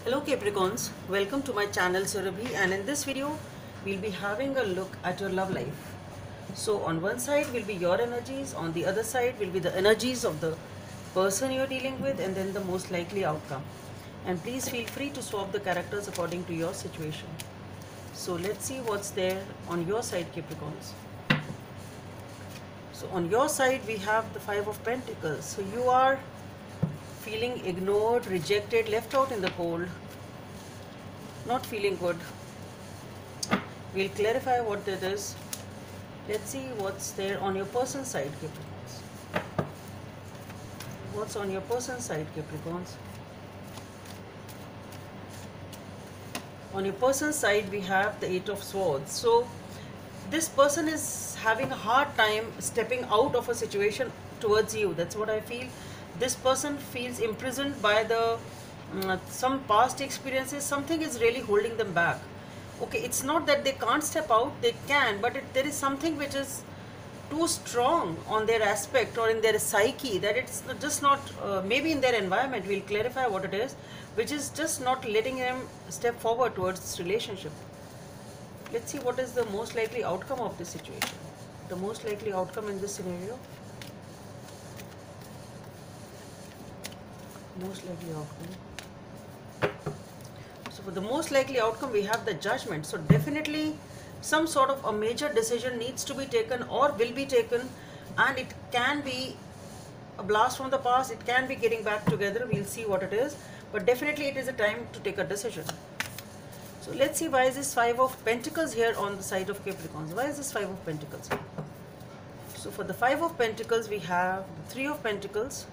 Hello Capricorns, welcome to my channel Surabhi, and in this video we'll be having a look at your love life. So on one side will be your energies, on the other side will be the energies of the person you're dealing with, and then the most likely outcome. And please feel free to swap the characters according to your situation. So let's see what's there on your side, Capricorns. So on your side we have the Five of Pentacles. So you are feeling ignored, rejected, left out in the cold, not feeling good. We'll clarify what that is. Let's see what's there on your person's side, Capricorns. What's on your person's side, Capricorns? On your person's side we have the Eight of Swords. So this person is having a hard time stepping out of a situation towards you. That's what I feel. This person feels imprisoned by the some past experiences. Something is really holding them back. Okay, it's not that they can't step out, they can, but there is something which is too strong on their aspect or in their psyche that it's just not, maybe in their environment, we'll clarify what it is, which is just not letting them step forward towards this relationship. Let's see what is the most likely outcome of this situation. The most likely outcome in this scenario. Most likely outcome. So for the most likely outcome we have the Judgment. So definitely some sort of a major decision needs to be taken or will be taken, and it can be a blast from the past, it can be getting back together. We'll see what it is, but definitely it is a time to take a decision. So let's see, why is this Five of Pentacles here on the side of Capricorns? Why is this Five of Pentacles? So for the Five of Pentacles we have the Three of Pentacles,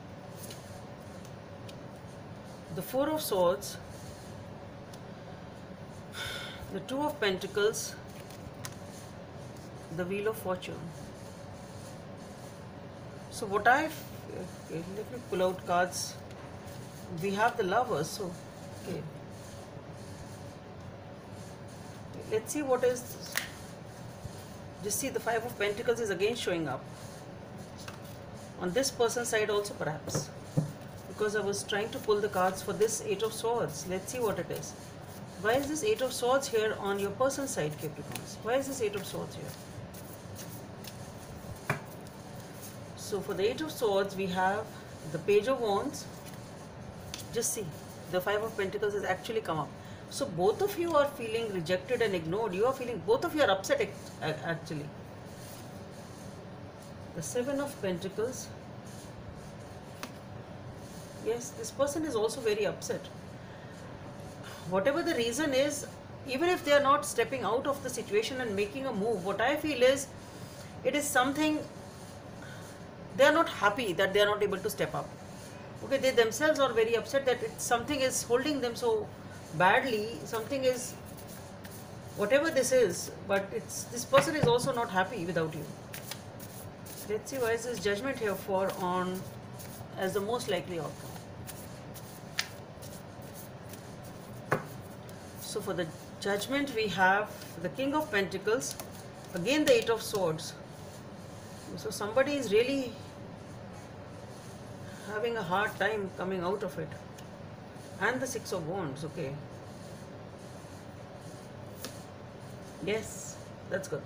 the Four of Swords, the Two of Pentacles, the Wheel of Fortune. So what let me pull out cards. We have the Lovers. So okay, let's see what is this. Just see, the Five of Pentacles is again showing up on this person's side also, perhaps, because I was trying to pull the cards for this Eight of Swords. Let's see what it is. Why is this Eight of Swords here on your person's side, Capricorns? Why is this Eight of Swords here? So for the Eight of Swords we have the Page of Wands. Just see, the Five of Pentacles has actually come up. So both of you are feeling rejected and ignored. You are feeling, both of you are upset actually. The Seven of Pentacles. Yes, this person is also very upset. Whatever the reason is, even if they are not stepping out of the situation and making a move, what I feel is, it is something, they are not happy that they are not able to step up. Okay, they themselves are very upset that something is holding them so badly, something is, whatever this is, but this person is also not happy without you. Let's see, why is this Judgment here for on as the most likely outcome. So for the Judgment we have the King of Pentacles, again the Eight of Swords. So somebody is really having a hard time coming out of it, and the Six of Wands. Okay, yes, that's good.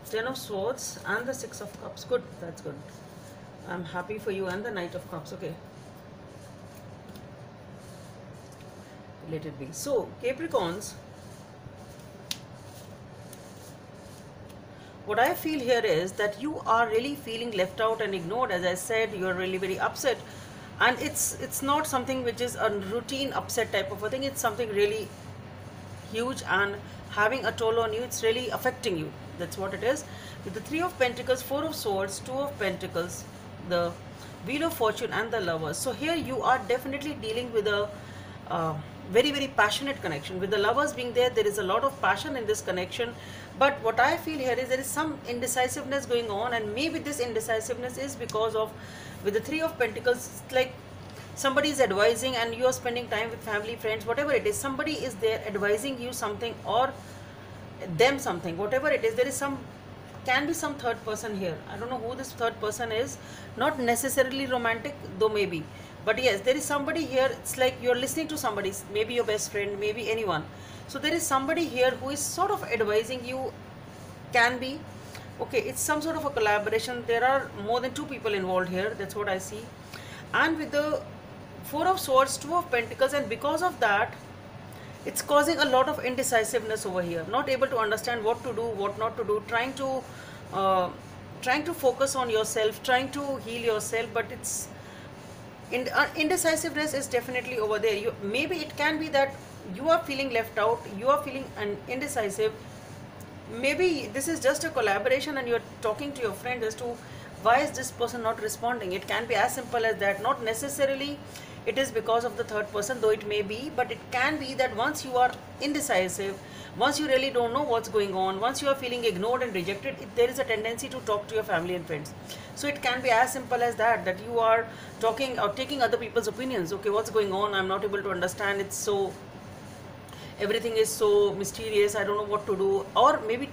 Ten of Swords and the Six of Cups. Good, that's good. I'm happy for you. And the Knight of Cups. Okay, let it be. So Capricorns, what I feel here is that you are really feeling left out and ignored. As I said, you are really very upset, and it's not something which is a routine upset type of a thing. It's something really huge and having a toll on you. It's really affecting you. That's what it is. With the Three of Pentacles, Four of Swords, Two of Pentacles, the Wheel of Fortune, and the Lovers. So here you are definitely dealing with a very, very passionate connection. With the Lovers being there, there is a lot of passion in this connection. But what I feel here is there is some indecisiveness going on, and maybe this indecisiveness is because of, with the Three of Pentacles, it's like somebody is advising and you are spending time with family, friends, whatever it is. Somebody is there advising you something or them something, whatever it is. There is some, can be some third person here. I don't know who this third person is. Not necessarily romantic, though maybe. But yes, there is somebody here, it's like you're listening to somebody, maybe your best friend, maybe anyone. So there is somebody here who is sort of advising you, can be. Okay, it's some sort of a collaboration. There are more than two people involved here, that's what I see. And with the Four of Swords, Two of Pentacles, and because of that, it's causing a lot of indecisiveness over here, not able to understand what to do, what not to do, uh, trying to focus on yourself, trying to heal yourself, but it's indecisiveness is definitely over there. Maybe it can be that you are feeling left out, you are feeling indecisive. Maybe this is just a collaboration and you're talking to your friend as to why is this person not responding. It can be as simple as that. Not necessarily it is because of the third person, though it may be, but it can be that once you are indecisive, once you really don't know what's going on, once you are feeling ignored and rejected, there is a tendency to talk to your family and friends. So it can be as simple as that, that you are talking or taking other people's opinions. Okay, what's going on, I'm not able to understand, it's so, everything is so mysterious, I don't know what to do. Or maybe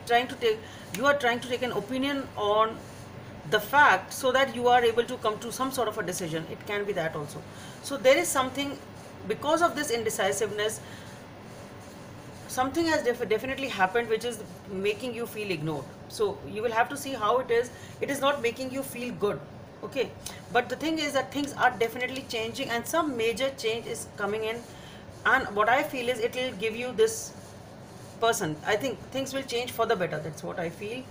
you are trying to take an opinion on the fact so that you are able to come to some sort of a decision. It can be that also. So there is something, because of this indecisiveness, something has definitely happened which is making you feel ignored. So you will have to see how it is. It is not making you feel good. Okay, but the thing is that things are definitely changing and some major change is coming in. And what I feel is it will give you this person. I think things will change for the better. That's what I feel.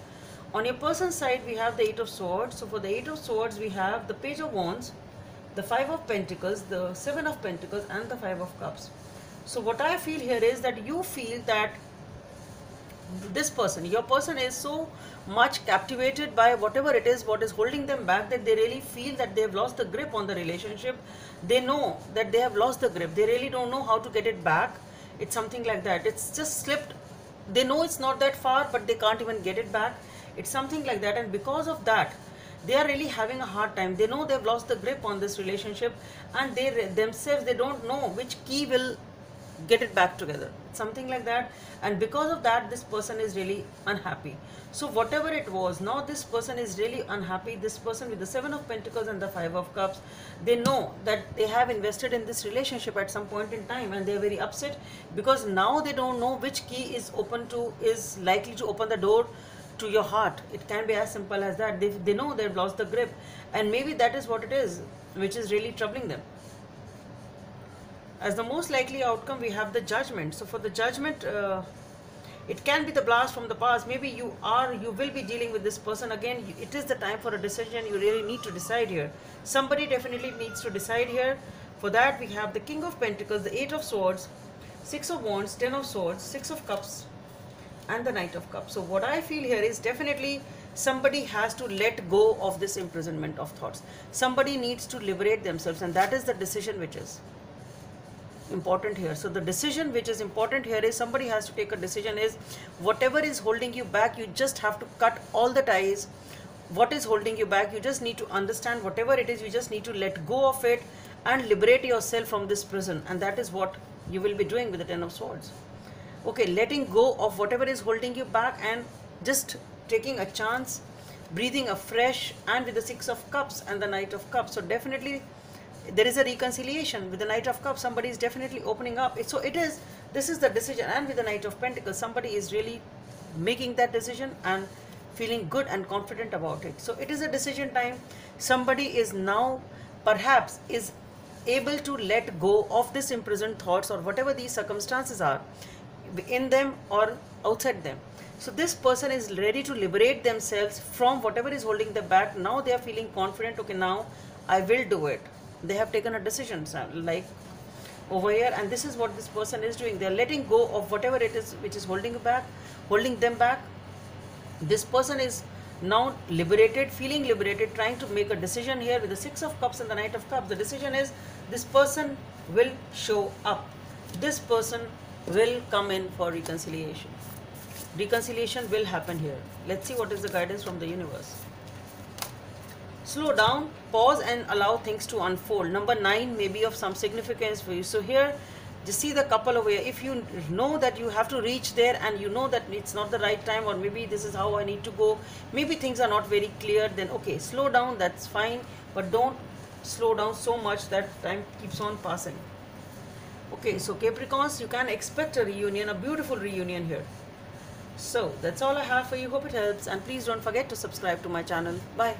On your person's side, we have the Eight of Swords. So for the Eight of Swords, we have the Page of Wands, the Five of Pentacles, the Seven of Pentacles, and the Five of Cups. So what I feel here is that you feel that this person, your person, is so much captivated by whatever it is, what is holding them back, that they really feel that they have lost the grip on the relationship. They know that they have lost the grip. They really don't know how to get it back. It's something like that. It's just slipped. They know it's not that far, but they can't even get it back. It's something like that. And because of that, they are really having a hard time. They know they've lost the grip on this relationship, and they themselves, they don't know which key will get it back together. Something like that. And because of that, this person is really unhappy. So whatever it was, now this person is really unhappy. This person with the Seven of Pentacles and the Five of Cups, they know that they have invested in this relationship at some point in time, and they're very upset because now they don't know which key is likely to open the door to your heart. It can be as simple as that. They know they've lost the grip, and maybe that is what it is which is really troubling them. As the most likely outcome, we have the Judgment. So for the Judgment, it can be the blast from the past. Maybe you will be dealing with this person again. It is the time for a decision. You really need to decide here. Somebody definitely needs to decide here. For that, we have the King of Pentacles, the Eight of Swords, Six of Wands, Ten of Swords, Six of Cups, and the Knight of Cups. So what I feel here is definitely somebody has to let go of this imprisonment of thoughts. Somebody needs to liberate themselves, and that is the decision which is important here. So the decision which is important here is somebody has to take a decision, is whatever is holding you back, you just have to cut all the ties. What is holding you back, you just need to understand whatever it is, you just need to let go of it and liberate yourself from this prison. And that is what you will be doing with the Ten of Swords. Okay, letting go of whatever is holding you back and just taking a chance, breathing afresh, and with the Six of Cups and the Knight of Cups. So definitely there is a reconciliation with the Knight of Cups. Somebody is definitely opening up. So this is the decision. And with the Knight of Pentacles, somebody is really making that decision and feeling good and confident about it. So it is a decision time. Somebody is now perhaps is able to let go of this imprisoned thoughts or whatever these circumstances are, in them or outside them. So this person is ready to liberate themselves from whatever is holding them back. Now they are feeling confident. Okay, now I will do it. They have taken a decision, like over here, and this is what this person is doing. They are letting go of whatever it is which is holding them back. This person is now liberated, feeling liberated, trying to make a decision here with the Six of Cups and the Knight of Cups. The decision is this person will show up. This person will come in for reconciliation. Reconciliation will happen here. Let's see what is the guidance from the universe. Slow down, pause, and allow things to unfold. Number 9 may be of some significance for you. So here, just see the couple over here. If you know that you have to reach there and you know that it's not the right time, or maybe this is how I need to go, maybe things are not very clear, then okay, slow down, that's fine. But don't slow down so much that time keeps on passing. Okay, so Capricorns, you can expect a reunion, a beautiful reunion here. So that's all I have for you. Hope it helps, and please don't forget to subscribe to my channel. Bye.